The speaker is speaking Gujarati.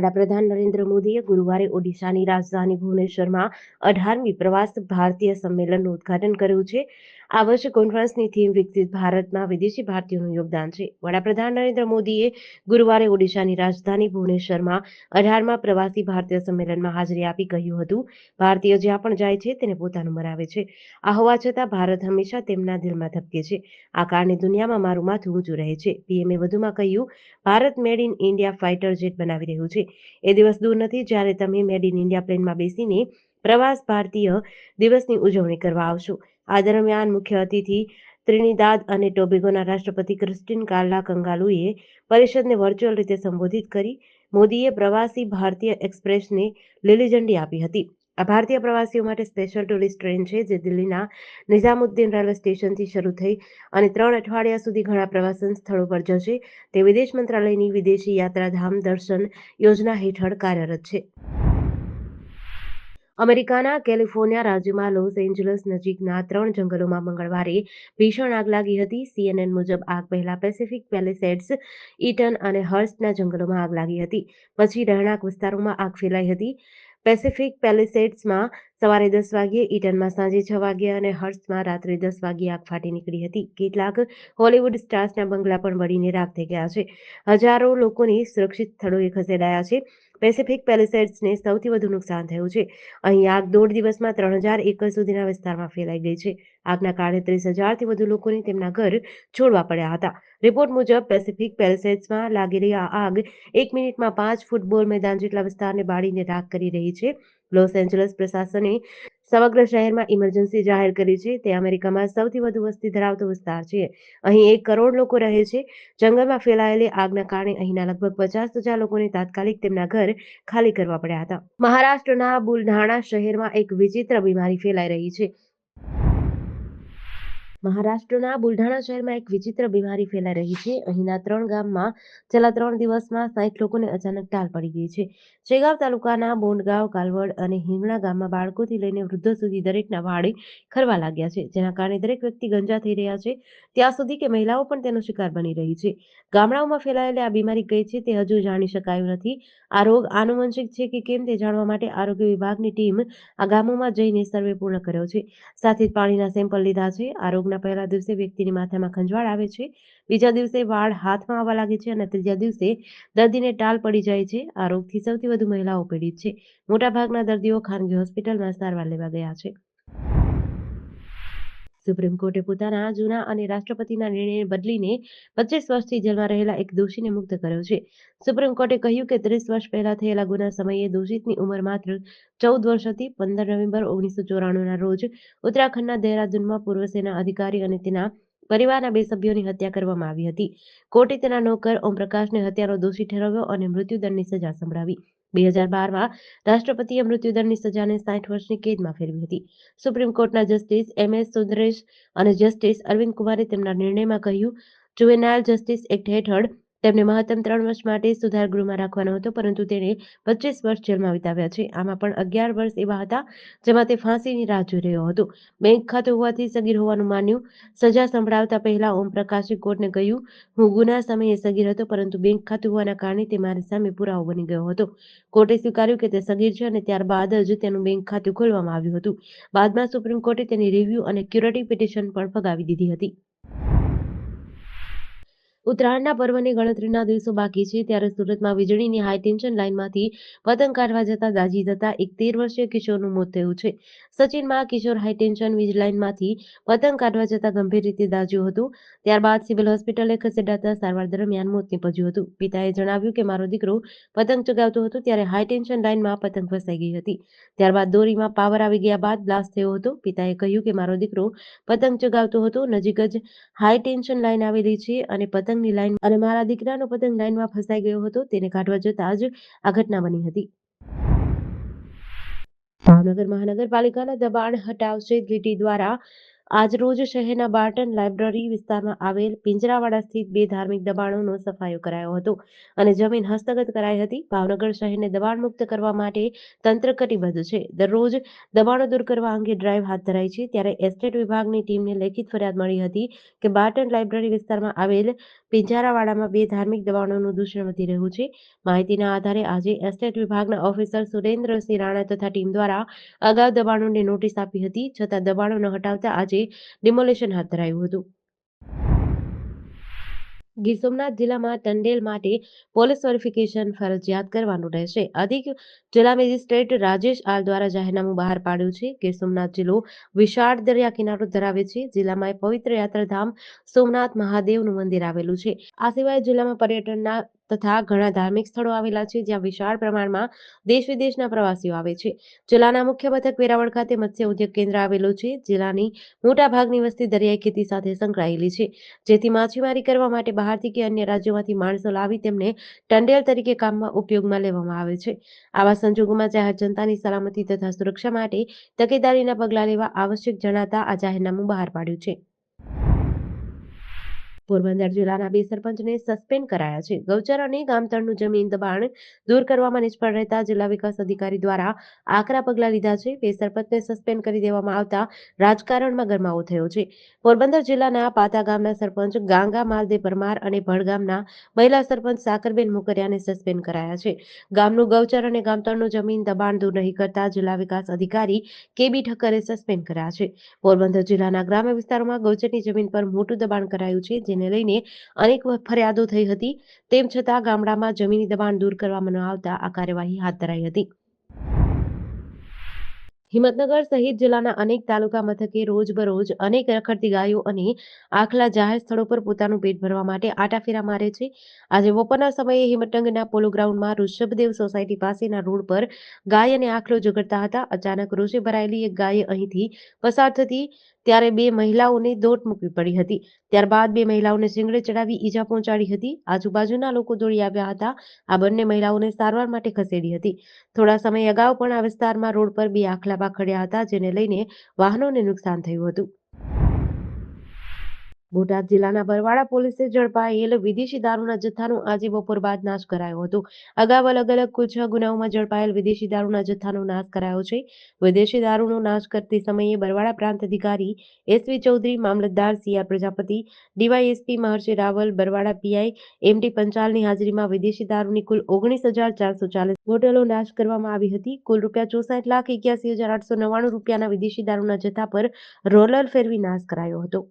વડાપ્રધાન નરેન્દ્ર મોદીએ ગુરુવારે ઓડિશાની રાજધાની ભુવનેશ્વરમાં 18મી પ્રવાસ ભારતીય સંમેલનનું ઉદ્ઘાટન કર્યું છે. આ વર્ષે કોન્ફરન્સની થીમ વિકસિત ભારતમાં વિદેશી ભારતીયોનું યોગદાન છે. વડાપ્રધાન નરેન્દ્ર મોદીએ ગુરુવારે ઓડિશાની રાજધાની ભુવનેશ્વરમાં 18મા પ્રવાસી ભારતીય સંમેલનમાં હાજરી આપી કહ્યું હતું, ભારતીય જ્યાં પણ જાય છે તેને પોતાનું બનાવે છે. આ હોવા છતાં ભારત હંમેશા તેમના દિલમાં ધબકે છે. આ કારણે દુનિયામાં મારું માથું ઊંચું રહે છે. પીએમએ વધુમાં કહ્યું, Bharat made in India fighter jet બનાવી રહ્યું છે. એ દિવસ દૂર નથી જ્યારે તમે મેડ ઇન ઇન્ડિયા પ્લેનમાં બેસીને પ્રવાસ ભારતીય દિવસની ઉજવણી કરવા આવશો. આ દરમિયાન મુખ્ય અતિથિ ત્રિનિદાદ અને ટોબેગોના રાષ્ટ્રપતિ ક્રિસ્ટીન કાર્લા કંગાલુએ પરિષદને વર્ચ્યુઅલ રીતે સંબોધિત કરી. મોદીએ પ્રવાસી ભારતીય એક્સપ્રેસને લીલી ઝંડી આપી હતી. આ ભારતીય પ્રવાસીઓ માટે સ્પેશિયલ ટુરિસ્ટ ટ્રેન છે જે દિલ્હીના નિઝામુદ્દીન રેલવે સ્ટેશનથી શરૂ થઈ અને 3 અઠવાડિયા સુધી ઘણા પ્રવાસન સ્થળો પર જશે. તે વિદેશ મંત્રાલયની વિદેશી યાત્રાધામ દર્શન યોજના હેઠળ કાર્યરત છે. અમેરિકાના કેલિફોર્નિયા રાજ્યમાં લોસ એન્જલસ નજીકના 3 જંગલોમાં મંગળવારે ભીષણ આગ લાગી હતી. CNN મુજબ આગ પહેલા પેસિફિક પેલિસેડ્સ, ઈટન અને હર્સ્ટના જંગલોમાં આગ લાગી હતી. પછી રહેણાંક વિસ્તારોમાં આગ ફેલાઈ હતી. પેસિફિક પેલિસેડ્સમાં સવારે 10 વાગ્યે, ઈટનમાં સાંજે 6 વાગ્યે અને હર્સ્ટમાં રાત્રે 10 વાગ્યે આગ ફાટી નીકળી હતી. કેટલાક હોલિવૂડ સ્ટાર્સના બંગલા પણ બળીને રાખ થઈ ગયા છે. હજારો લોકોને સુરક્ષિત સ્થળોએ ખસેડાયા છે. પેસિફિક પેલિસેડ્સને સૌથી વધુ નુકસાન થયું છે. અહીં આગ દોઢ દિવસમાં 3000 એકર સુધીના વિસ્તારમાં ફેલાઈ ગઈ છે. આગના કારણે 30,000થી વધુ લોકોને તેમના ઘર છોડવા પડ્યા હતા. રિપોર્ટ મુજબ પેસિફિક પેલિસેડ્સમાં લાગેલી આ આગ 1 મિનિટમાં 5 ફૂટબોલ મેદાન જેટલા વિસ્તારને બાળીને રાખ કરી રહી છે. લોસ એન્જલસ પ્રશાસને સમગ્ર શહેરમાં ઇમરજન્સી જાહેર કરી છે. તે અમેરિકામાં સૌથી વધુ વસ્તી ધરાવતો વિસ્તાર છે. અહીં 1 કરોડ લોકો રહે છે. જંગલમાં ફેલાયેલી આગના કારણે અહીંના લગભગ 50,000 લોકોને તાત્કાલિક તેમના ઘર ખાલી કરવા પડ્યા હતા. મહારાષ્ટ્રના બુલઢાણા શહેરમાં એક વિચિત્ર બીમારી ફેલાઈ રહી છે. મહારાષ્ટ્રના બુલઢાણા શહેરમાં એક વિચિત્ર બીમારી ફેલાઈ રહી છે. અહીંના 3 ગામમાં છેલ્લા 3 દિવસમાં 60 લોકોને અચાનક ટાલ પડી ગઈ છે. શેગાવ તાલુકાના બોંડગાંવ, કાલવડ અને હિંગણા ગામમાં બાળકોથી લઈને વૃદ્ધો સુધી દરેકના વાળ ખરવા લાગ્યા છે, જેના કારણે દરેક વ્યક્તિ ગંજા થઈ રહ્યા છે. ત્યાં સુધી કે મહિલાઓ પણ તેનો શિકાર બની રહી છે. ગામડાઓમાં ફેલાયેલી આ બીમારી કઈ છે તે હજુ જાણી શકાયું નથી. આ રોગ આનુવંશિક છે કે કેમ તે જાણવા માટે આરોગ્ય વિભાગની ટીમ આ ગામોમાં જઈને સર્વે પૂર્ણ કર્યો છે. સાથે જ પાણીના સેમ્પલ લીધા છે. આ રોગના પહેલા દિવસે વ્યક્તિની માથામાં ખંજવાળ આવે છે, બીજા દિવસે વાળ હાથમાં આવવા લાગે છે અને ત્રીજા દિવસે દર્દીને ટાલ પડી જાય છે. આ રોગથી સૌથી વધુ મહિલાઓ પીડિત છે. મોટાભાગના દર્દીઓ ખાનગી હોસ્પિટલમાં સારવાર લેવા ગયા છે. સુપ્રીમ કોર્ટે પોતાના જૂના અને રાષ્ટ્રપતિના નિર્ણયને બદલીને 25 વર્ષથી જેલમાં રહેલા એક દોષીને મુક્ત કર્યો છે. સુપ્રીમ કોર્ટે કહ્યું કે 30 વર્ષ પહેલા થયેલા ગુના સમયે દોષિતની ઉંમર માત્ર 14 વર્ષ હતી. 15 નવેમ્બર 1994ના રોજ ઉત્તરાખંડના દહેરાદૂનમાં પૂર્વ સેના અધિકારી અને તેના પરિવારના 2 સભ્યોની હત્યા કરવામાં આવી હતી. કોર્ટે તેના નોકર ઓમપ્રકાશને હત્યાનો દોષી ઠેરવ્યો અને મૃત્યુદંડની સજા સંભળાવી. 2012માં રાષ્ટ્રપતિએ મૃત્યુદંડની સજાને 60 વર્ષની કેદમાં ફેરવી હતી. સુપ્રીમ કોર્ટના જસ્ટિસ MS સુંદરેશ અને જસ્ટિસ અરવિંદ કુમારે તેમના નિર્ણયમાં કહ્યું, જુવેનાઇલ જસ્ટિસ એક્ટ હેઠળ તેમને મહત્તમ 3 વર્ષ માટે સુધાર ગૃહમાં રાખવાનો હતો, પરંતુ તેણે 25 વર્ષ જેલમાં વિતાવ્યા છે. આમાં પણ 11 વર્ષ એવા હતા જેમાં તે ફાંસીની રાહ જોઈ રહ્યો હતો. બેંક ખાતું હોવાથી સગીર હોવાનું માન્યું. સજા સંભળાવતા પહેલા ઓમપ્રકાશે કોર્ટને કહ્યું, હું ગુના સમયે સગીર હતો, પરંતુ બેંક ખાતું હોવાના કારણે તે મારી સામે પુરાવો બની ગયો હતો. કોર્ટે સ્વીકાર્યું કે તે સગીર છે અને ત્યારબાદ જ તેનું બેંક ખાતું ખોલવામાં આવ્યું હતું. બાદમાં સુપ્રીમ કોર્ટે તેની રિવ્યુ અને ક્યુરેટિવ પિટિશન પણ ફગાવી દીધી હતી. ઉત્તરાયણના પર્વની ગણતરીના દિવસો બાકી છે ત્યારે સુરતમાં વીજળીની હાઈ ટેન્શન લાઇનમાંથી પતંગ કાઢવા જતા દાઝી જતા એક 13 વર્ષીય કિશોરનું મોત થયું છે. સચિનમાં કિશોર હાઈ ટેન્શન વીજ લાઇનમાંથી પતંગ કાઢવા જતા ગંભીર રીતે દાઝ્યો હતો. ત્યારબાદ સિવિલ હોસ્પિટલે ખસેડાતા સારવાર દરમિયાન મોત નીપજ્યું હતું. પિતાએ જણાવ્યું કે મારો દીકરો પતંગ ચગાવતો હતો ત્યારે હાઈ ટેન્શન લાઇનમાં પતંગ ફસાઈ ગઈ હતી. ત્યારબાદ દોરીમાં પાવર આવી ગયા બાદ બ્લાસ્ટ થયો હતો. પિતાએ કહ્યું કે મારો દીકરો પતંગ ચગાવતો હતો, નજીક જ હાઈ ટેન્શન લાઇન આવેલી છે અને પતંગની લાઇન અને મારા દીકરાનો પતંગ લાઇનમાં ફસાઈ ગયો હતો. તેને કાઢવા જતાં જ આ ઘટના બની હતી. ભાવનગર મહાનગરપાલિકાના દબાણ હટાવશે જીટી દ્વારા આજરોજ શહેરના બાર્ટન લાઇબ્રેરી વિસ્તારમાં આવેલ પિંજરાવાડા સ્થિત બે ધાર્મિક દબાણોનો સફાયો કરાયો હતો અને જમીન હસ્તગત કરાઈ હતી. ભાવનગર શહેરને દબાણમુક્ત કરવા માટે તંત્ર કટિબદ્ધ છે. દરરોજ દબાણો દૂર કરવા અંગે ડ્રાઈવ હાથ ધરાઈ છે. ત્યારે એસ્ટેટ વિભાગની ટીમને લેખિત ફરિયાદ મળી હતી કે બાર્ટન લાઇબ્રેરી વિસ્તારમાં આવેલ પિંજરાવાડામાં બે ધાર્મિક દબાણોનું દૂષણ વધી રહ્યું છે. માહિતીના આધારે આજે એસ્ટેટ વિભાગના ઓફિસર સુરેન્દ્રસિંહ રાણા તથા ટીમ દ્વારા અગાઉ દબાણોને નોટિસ આપી હતી, છતાં દબાણો ન હટાવતા આજે ડિમોલિશન હાથ ધરાયું હતું. ગીર સોમનાથ જિલ્લામાં ટંડેલ માટે પોલીસ વેરિફિકેશન ફરજિયાત કરવાનું રહેશે. અધિક જિલ્લા મેજિસ્ટ્રેટ રાજેશ આર દ્વારા જાહેરનામું બહાર પાડ્યું છે. ગીર સોમનાથ જિલ્લો વિશાળ દરિયા કિનારો ધરાવે છે. જિલ્લામાં પવિત્ર યાત્રાધામ સોમનાથ મહાદેવનું મંદિર આવેલું છે. આ સિવાય જિલ્લામાં પર્યટનના તથા ઘણા ધાર્મિક સ્થળો આવેલા છે, જ્યાં વિશાળ પ્રમાણમાં દેશ વિદેશના પ્રવાસીઓ આવે છે. જિલ્લાના મુખ્ય મથક વેરાવળ ખાતે મત્સ્ય ઉદ્યોગ કેન્દ્ર આવેલું છે. જિલ્લાની મોટા ભાગની વસ્તી દરિયાઈ ખેતી સાથે સંકળાયેલી છે, જેથી માછીમારી કરવા માટે બહારથી કે અન્ય રાજ્યોમાંથી માણસો લાવી તેમને ટંડેલ તરીકે કામમાં ઉપયોગમાં લેવામાં આવે છે. આવા સંજોગોમાં જાહેર જનતાની સલામતી તથા સુરક્ષા માટે તકેદારીના પગલાં લેવા આવશ્યક જણાતા આ જાહેરનામું બહાર પાડ્યું છે. પોરબંદર જિલ્લાના બે સરપંચને સસ્પેન્ડ કરાયા છે. ગૌચર અને ગામતળનું જમીન દબાણ દૂર કરવામાં નિષ્ફળ રહેતા જિલ્લા વિકાસ અધિકારી દ્વારા આકરા પગલાં લીધા છે. બે સરપંચને સસ્પેન્ડ કરી દેવામાં આવતા રાજકારણમાં ગરમાવો થયો છે. પોરબંદર જિલ્લાના પાતા ગામના સરપંચ ગાંગા માલદે પરમાર અને ભડ ગામના મહિલા સરપંચ સાકરબેન મોકરિયાને સસ્પેન્ડ કરાયા છે. ગામનું ગૌચર અને ગામતળનું જમીન દબાણ દૂર નહીં કરતા જિલ્લા વિકાસ અધિકારી કેબી ઠક્કરે સસ્પેન્ડ કર્યા છે. પોરબંદર જિલ્લાના ગ્રામ્ય વિસ્તારોમાં ગૌચરની જમીન પર મોટું દબાણ કરાયું છે, જેને લઈને અનેક ફરિયાદો થઈ હતી. તેમ છતાં ગામડામાં જમીની દબાણ દૂર કરવામાં ન આવતા આ કાર્યવાહી હાથ ધરાઈ હતી. હિંમતનગર સહિત જિલ્લાના અનેક તાલુકા મથકે રોજબરોજ અનેક રખડતી ગાયો અને આખલા જાહેર સ્થળો પર પોતાનું પેટ ભરવા માટે આટાફેરા મારે છે. આજે બપોરના સમયે હિંમતનગરના પોલો ગ્રાઉન્ડમાં ઋષભદેવ સોસાયટી પાસેના રોડ પર ગાય અને આખલો ઝઘડતા હતા. અચાનક રોષે ભરાયેલી એક ગાયે અહીંથી પસાર થતી ત્યારે બે મહિલાઓને દોટ મૂકવી પડી હતી. ત્યારબાદ બે મહિલાઓને શીંગડે ચડાવી ઈજા પહોંચાડી હતી. આજુબાજુના લોકો દોડી આવ્યા હતા. આ બંને મહિલાઓને સારવાર માટે ખસેડી હતી. થોડા સમય અગાઉ પણ આ વિસ્તારમાં રોડ પર બે આખલા બાખડ્યા હતા, જેને લઈને વાહનોને નુકસાન થયું હતું. બોટાદ જિલ્લાના બરવાડા પોલીસે ઝડપાયેલ વિદેશી દારૂના જથ્થાનો આજે બપોર બાદ નાશ કરાયો હતો. અગાઉ અલગ-અલગ કુલ 6 ગુનાઓમાં ઝડપાયેલ વિદેશી દારૂના જથ્થાનો નાશ કરાયો છે. વિદેશી દારૂનો નાશ કરતી સમયે બરવાડા પ્રાંત અધિકારી એસવી ચૌધરી, મામલતદાર સીઆર પ્રજાપતિ, ડીવાયએસપી મહર્ષિ રાવલ, બરવાડા પીઆઈ એમડી પંચાલની હાજરીમાં વિદેશી દારૂની કુલ 19,440 બોટલો નાશ કરવામાં આવી હતી. કુલ ₹64,81,899 રૂપિયાના વિદેશી દારૂના જથ્થા પર રોલર ફેરવી નાશ કરાયો હતો.